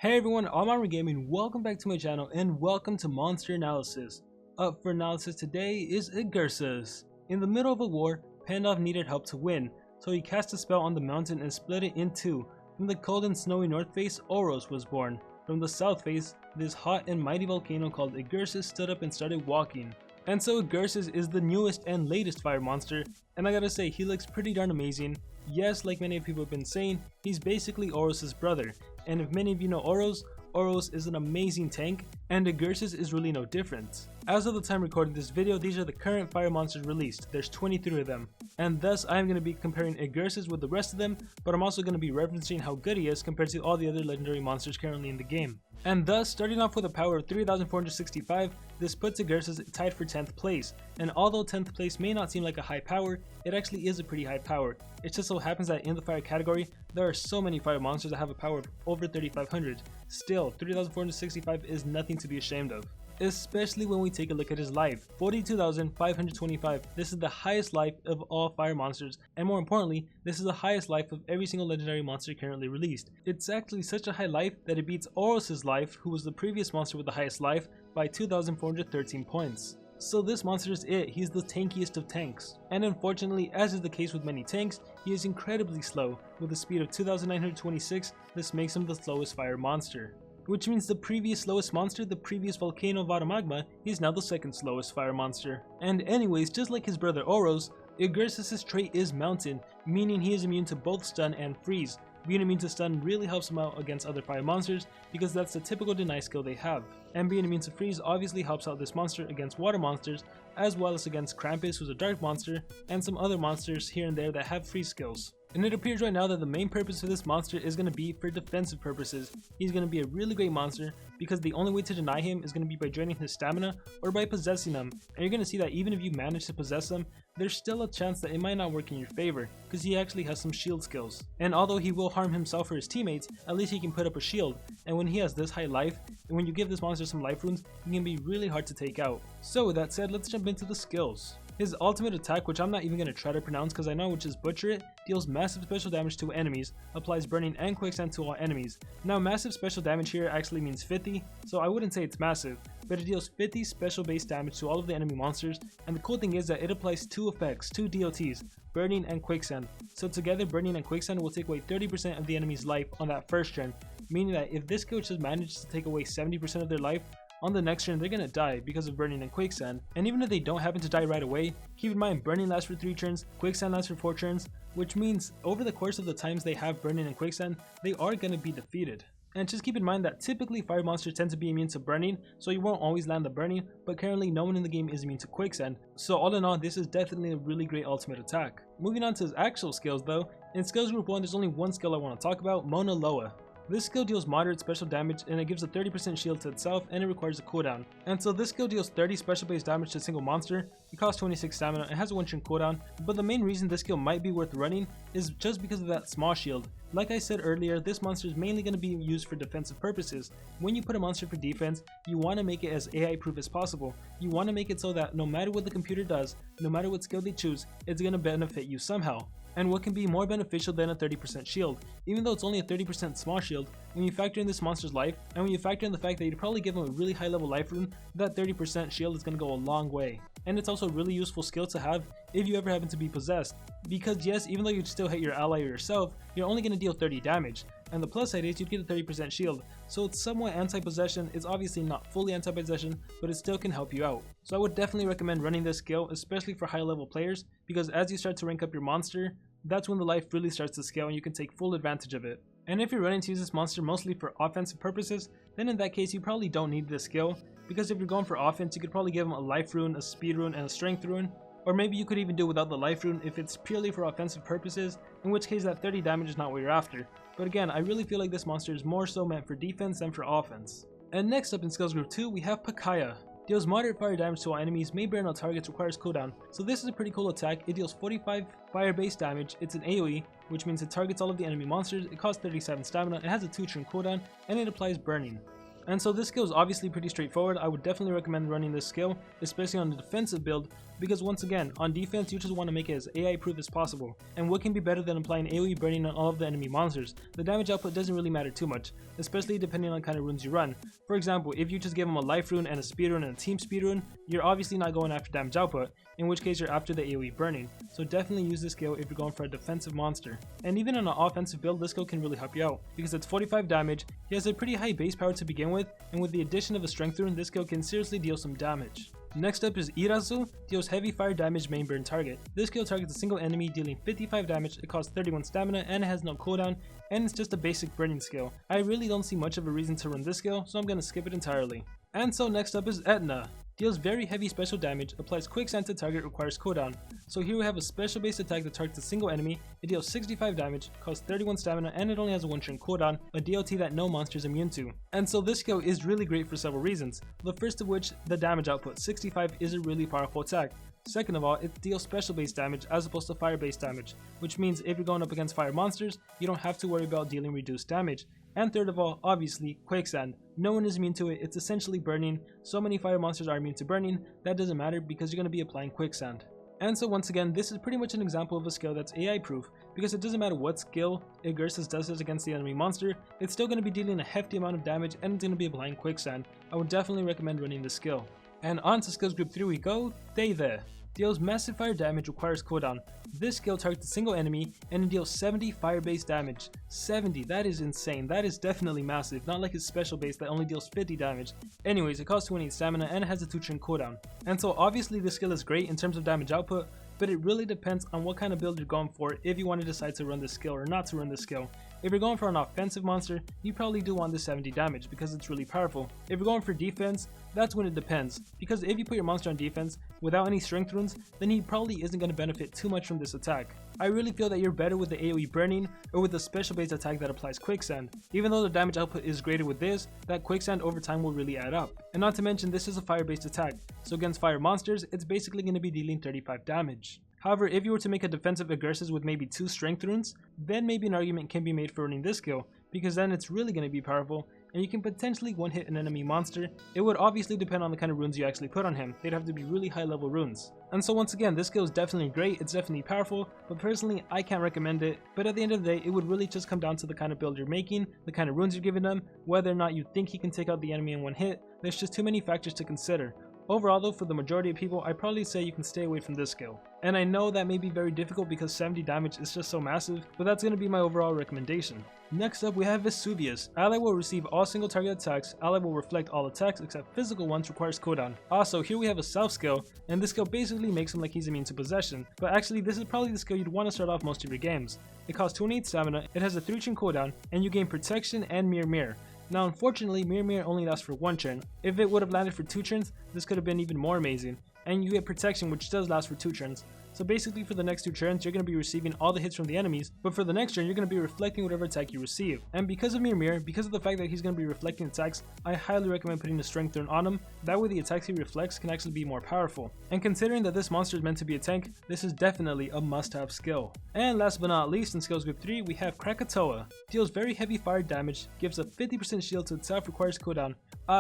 Hey everyone, I'm Armor Gaming. Welcome back to my channel and welcome to Monster Analysis. Up for analysis today is Igursus. In the middle of a war, Pandov needed help to win, so he cast a spell on the mountain and split it in two. From the cold and snowy north face, Oros was born. From the south face, this hot and mighty volcano called Igursus stood up and started walking. And so Igursus is the newest and latest fire monster, and I gotta say, he looks pretty darn amazing. Yes, like many people have been saying, he's basically Oros' brother, and if many of you know Oros is an amazing tank, and Igursus is really no different. As of the time recording this video, these are the current fire monsters released. There's 23 of them, and thus I am going to be comparing Igursus with the rest of them, but I'm also going to be referencing how good he is compared to all the other legendary monsters currently in the game. And thus, starting off with a power of 3,465, this puts Igursus tied for 10th place, and although 10th place may not seem like a high power, it actually is a pretty high power. It just so happens that in the fire category, there are so many fire monsters that have a power of over 3,500. Still, 3,465 is nothing to be ashamed of, especially when we take a look at his life. 42,525. This is the highest life of all fire monsters, and more importantly, this is the highest life of every single legendary monster currently released. It's actually such a high life that it beats Oros' life, who was the previous monster with the highest life, by 2,413 points. So this monster is it. He's the tankiest of tanks. And unfortunately, as is the case with many tanks, he is incredibly slow. With a speed of 2,926, this makes him the slowest fire monster. Which means the previous slowest monster, the previous volcano of Ermysenigma, is now the second slowest fire monster. And anyways, just like his brother Oros, Igursus' trait is Mountain, meaning he is immune to both stun and freeze. Being immune to stun really helps him out against other fire monsters because that's the typical deny skill they have. And being immune to freeze obviously helps out this monster against water monsters, as well as against Krampus, who's a dark monster, and some other monsters here and there that have freeze skills. And it appears right now that the main purpose for this monster is going to be for defensive purposes. He's going to be a really great monster because the only way to deny him is going to be by draining his stamina or by possessing him. And you're going to see that even if you manage to possess him, there's still a chance that it might not work in your favor because he actually has some shield skills. And although he will harm himself or his teammates, at least he can put up a shield. And when he has this high life, and when you give this monster some life runes, he can be really hard to take out. So with that said, let's jump into the skills. His ultimate attack, which I'm not even going to try to pronounce because I know I would just butcher it, deals massive special damage to enemies, applies burning and quicksand to all enemies. Now massive special damage here actually means 50, so I wouldn't say it's massive, but it deals 50 special base damage to all of the enemy monsters, and the cool thing is that it applies two effects, two DOTs, burning and quicksand. So together burning and quicksand will take away 30% of the enemy's life on that first turn, meaning that if this skill just manages to take away 70% of their life, on the next turn, they're gonna die because of burning and quicksand. And even if they don't happen to die right away, keep in mind burning lasts for 3 turns, quicksand lasts for 4 turns, which means over the course of the times they have burning and quicksand, they are gonna be defeated. And just keep in mind that typically fire monsters tend to be immune to burning, so you won't always land the burning, but currently no one in the game is immune to quicksand, so all in all, this is definitely a really great ultimate attack. Moving on to his actual skills though, in skills group 1 there's only one skill I want to talk about, Mauna Loa. This skill deals moderate special damage and it gives a 30% shield to itself and it requires a cooldown. And so this skill deals 30 special base damage to a single monster, it costs 26 stamina, it has a 1 turn cooldown, but the main reason this skill might be worth running is just because of that small shield. Like I said earlier, this monster is mainly going to be used for defensive purposes. When you put a monster for defense, you want to make it as AI proof as possible. You want to make it so that no matter what the computer does, no matter what skill they choose, it's going to benefit you somehow. And what can be more beneficial than a 30% shield? Even though it's only a 30% small shield, when you factor in this monster's life, and when you factor in the fact that you'd probably give him a really high level life rune, that 30% shield is going to go a long way. And it's also a really useful skill to have if you ever happen to be possessed. Because yes, even though you'd still hit your ally or yourself, you're only going to deal 30 damage. And the plus side is you'd get a 30% shield, so it's somewhat anti-possession. It's obviously not fully anti-possession, but it still can help you out. So I would definitely recommend running this skill, especially for high level players, because as you start to rank up your monster, that's when the life really starts to scale and you can take full advantage of it. And if you're running to use this monster mostly for offensive purposes, then in that case you probably don't need this skill, because if you're going for offense you could probably give him a life rune, a speed rune, and a strength rune. Or maybe you could even do without the life rune if it's purely for offensive purposes, in which case that 30 damage is not what you're after. But again, I really feel like this monster is more so meant for defense than for offense. And next up in skills group 2 we have Pakaya. Deals moderate fire damage to all enemies, may burn on targets, requires cooldown. So this is a pretty cool attack. It deals 45 fire base damage, it's an AoE, which means it targets all of the enemy monsters, it costs 37 stamina, it has a 2 turn cooldown, and it applies burning. And so this skill is obviously pretty straightforward. I would definitely recommend running this skill, especially on the defensive build, because once again, on defense you just want to make it as AI proof as possible. And what can be better than applying AoE burning on all of the enemy monsters? The damage output doesn't really matter too much, especially depending on the kind of runes you run. For example, if you just give them a life rune and a speed rune and a team speed rune, you're obviously not going after damage output, in which case you're after the AoE burning. So definitely use this skill if you're going for a defensive monster. And even on an offensive build, this skill can really help you out, because it's 45 damage, he has a pretty high base power to begin with, and with the addition of a strength rune, this skill can seriously deal some damage. Next up is Igursus, deals heavy fire damage main burn target. This skill targets a single enemy dealing 55 damage, it costs 31 stamina and it has no cooldown, and it's just a basic burning skill. I really don't see much of a reason to run this skill, so I'm gonna skip it entirely. And so next up is Etna. Deals very heavy special damage, applies quicksand to target, requires cooldown. So here we have a special based attack that targets a single enemy, it deals 65 damage, costs 31 stamina, and it only has a 1 turn cooldown, a DLT that no monster is immune to. And so this skill is really great for several reasons, the first of which, the damage output. 65 is a really powerful attack. Second of all, it deals special based damage as opposed to fire based damage, which means if you're going up against fire monsters, you don't have to worry about dealing reduced damage. And third of all, obviously, quicksand. No one is immune to it, it's essentially burning. So many fire monsters are immune to burning, that doesn't matter because you're going to be applying quicksand. And so once again, this is pretty much an example of a skill that's AI proof, because it doesn't matter what skill Igursus does against the enemy monster, it's still going to be dealing a hefty amount of damage and it's going to be applying quicksand. I would definitely recommend running this skill. And on to skills group 3 we go, There. Deals massive fire damage, requires cooldown. This skill targets a single enemy and it deals 70 fire based damage. 70, that is insane, that is definitely massive, not like his special base that only deals 50 damage. Anyways, it costs 28 stamina and it has a 2 turn cooldown. And so obviously this skill is great in terms of damage output, but it really depends on what kind of build you're going for if you want to decide to run this skill or not to run this skill. If you're going for an offensive monster, you probably do want the 70 damage because it's really powerful. If you're going for defense, that's when it depends, because if you put your monster on defense without any strength runes, then he probably isn't going to benefit too much from this attack. I really feel that you're better with the AoE burning or with the special based attack that applies quicksand. Even though the damage output is greater with this, that quicksand over time will really add up. And not to mention, this is a fire based attack, so against fire monsters, it's basically going to be dealing 35 damage. However, if you were to make a defensive Igursus with maybe 2 strength runes, then maybe an argument can be made for running this skill, because then it's really going to be powerful, and you can potentially one-hit an enemy monster. It would obviously depend on the kind of runes you actually put on him, they'd have to be really high level runes. And so once again, this skill is definitely great, it's definitely powerful, but personally I can't recommend it. But at the end of the day, it would really just come down to the kind of build you're making, the kind of runes you're giving them, whether or not you think he can take out the enemy in one hit. There's just too many factors to consider. Overall though, for the majority of people, I'd probably say you can stay away from this skill. And I know that may be very difficult because 70 damage is just so massive, but that's going to be my overall recommendation. Next up we have Vesuvius. Ally will receive all single target attacks, ally will reflect all attacks except physical ones, requires cooldown. Also, here we have a self skill, and this skill basically makes him like he's immune to possession, but actually this is probably the skill you'd want to start off most of your games. It costs 28 stamina, it has a 3 turn cooldown, and you gain protection and mirror. Now unfortunately, mirror only lasts for 1 turn. If it would have landed for 2 turns, this could have been even more amazing. And you get protection, which does last for 2 turns. So basically for the next 2 turns, you're going to be receiving all the hits from the enemies, but for the next turn, you're going to be reflecting whatever attack you receive. And because of mirror, because of the fact that he's going to be reflecting attacks, I highly recommend putting a strength rune on him. That way the attacks he reflects can actually be more powerful. And considering that this monster is meant to be a tank, this is definitely a must-have skill. And last but not least, in skills group 3, we have Krakatoa. Deals very heavy fire damage, gives a 50% shield to itself, requires cooldown.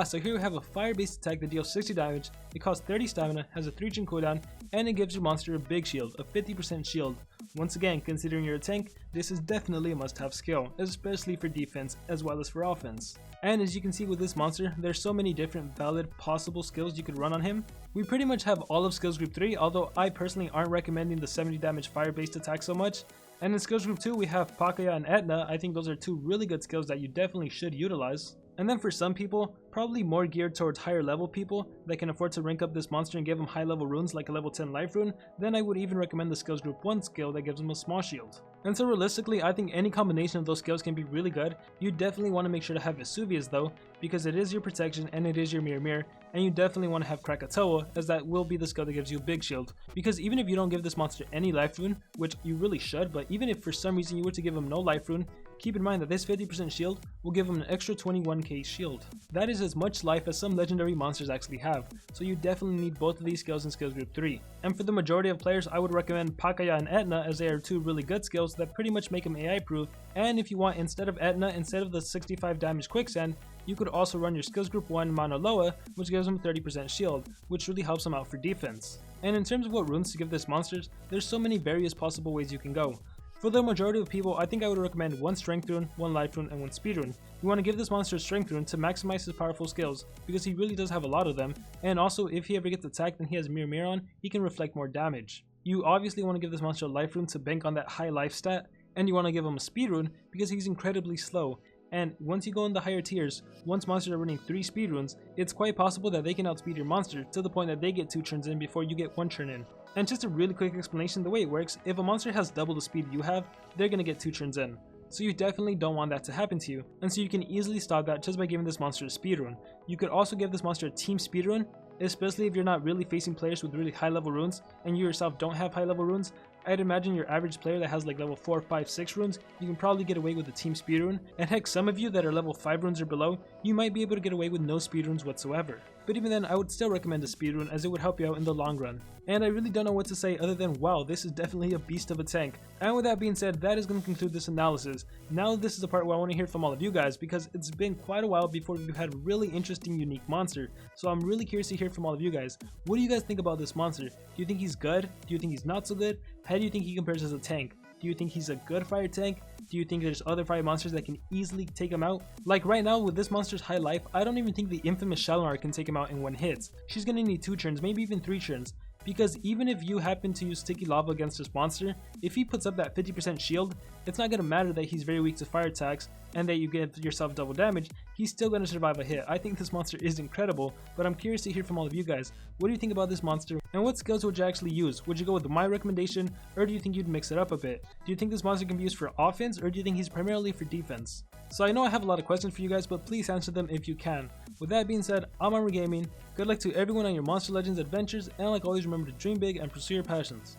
So here we have a fire-based attack that deals 60 damage, it costs 30 stamina, has a 3 turn cooldown, and it gives your monster a big shield, a 50% shield. Once again, considering you're a tank, this is definitely a must-have skill, especially for defense as well as for offense. And as you can see with this monster, there's so many different valid possible skills you could run on him. We pretty much have all of skills group 3, although I personally aren't recommending the 70 damage fire-based attack so much. And in skills group 2 we have Pakaya and Etna. I think those are 2 really good skills that you definitely should utilize. And then for some people, probably more geared towards higher level people that can afford to rank up this monster and give him high level runes like a level 10 life rune, then I would even recommend the skills group 1 skill that gives him a small shield. And so realistically, I think any combination of those skills can be really good. You definitely want to make sure to have Vesuvius though, because it is your protection and it is your mirror, and you definitely want to have Krakatoa, as that will be the skill that gives you a big shield. Because even if you don't give this monster any life rune, which you really should, but even if for some reason you were to give him no life rune, Keep in mind that this 50% shield will give him an extra 21k shield. That is as much life as some legendary monsters actually have, so you definitely need both of these skills in skills group 3. And for the majority of players, I would recommend Pakaya and Etna, as they are two really good skills that pretty much make him AI proof. And if you want, instead of Etna, instead of the 65 damage quicksand, you could also run your skills group 1 Mauna Loa, which gives him 30% shield, which really helps him out for defense. And in terms of what runes to give this monsters, there's so many various possible ways you can go. For the majority of people, I think I would recommend 1 strength rune, 1 life rune, and 1 speed rune. You want to give this monster a strength rune to maximize his powerful skills, because he really does have a lot of them, and also if he ever gets attacked and he has Mirror on, he can reflect more damage. You obviously want to give this monster a life rune to bank on that high life stat, and you want to give him a speed rune because he's incredibly slow. And once you go in the higher tiers, once monsters are running 3 speed runes, it's quite possible that they can outspeed your monster to the point that they get 2 turns in before you get 1 turn in. And just a really quick explanation, the way it works, if a monster has double the speed you have, they're gonna get 2 turns in. So you definitely don't want that to happen to you, and so you can easily stop that just by giving this monster a speed rune. You could also give this monster a team speed rune, especially if you're not really facing players with really high level runes and you yourself don't have high level runes. I'd imagine your average player that has like level 4, 5, 6 runes, you can probably get away with a team speed rune, and heck, some of you that are level 5 runes or below, you might be able to get away with no speed runes whatsoever. But even then, I would still recommend a speed rune as it would help you out in the long run. And I really don't know what to say other than wow, this is definitely a beast of a tank. And with that being said, that is going to conclude this analysis. Now this is the part where I want to hear from all of you guys, because it's been quite a while before we've had a really interesting unique monster. So I'm really curious to hear from all of you guys. What do you guys think about this monster? Do you think he's good? Do you think he's not so good? How do you think he compares as a tank? Do you think he's a good fire tank? Do you think there's other fire monsters that can easily take him out? Like right now with this monster's high life, I don't even think the infamous Sherlock can take him out in 1 hit. She's gonna need 2 turns, maybe even 3 turns. Because even if you happen to use Sticky Lava against this monster, if he puts up that 50% shield, it's not going to matter that he's very weak to fire attacks and that you give yourself double damage, he's still going to survive a hit. I think this monster is incredible, but I'm curious to hear from all of you guys. What do you think about this monster, and what skills would you actually use? Would you go with my recommendation, or do you think you'd mix it up a bit? Do you think this monster can be used for offense, or do you think he's primarily for defense? So I know I have a lot of questions for you guys, but please answer them if you can. With that being said, I'm Gaming. Good luck to everyone on your Monster Legends adventures, and like always, remember to dream big and pursue your passions.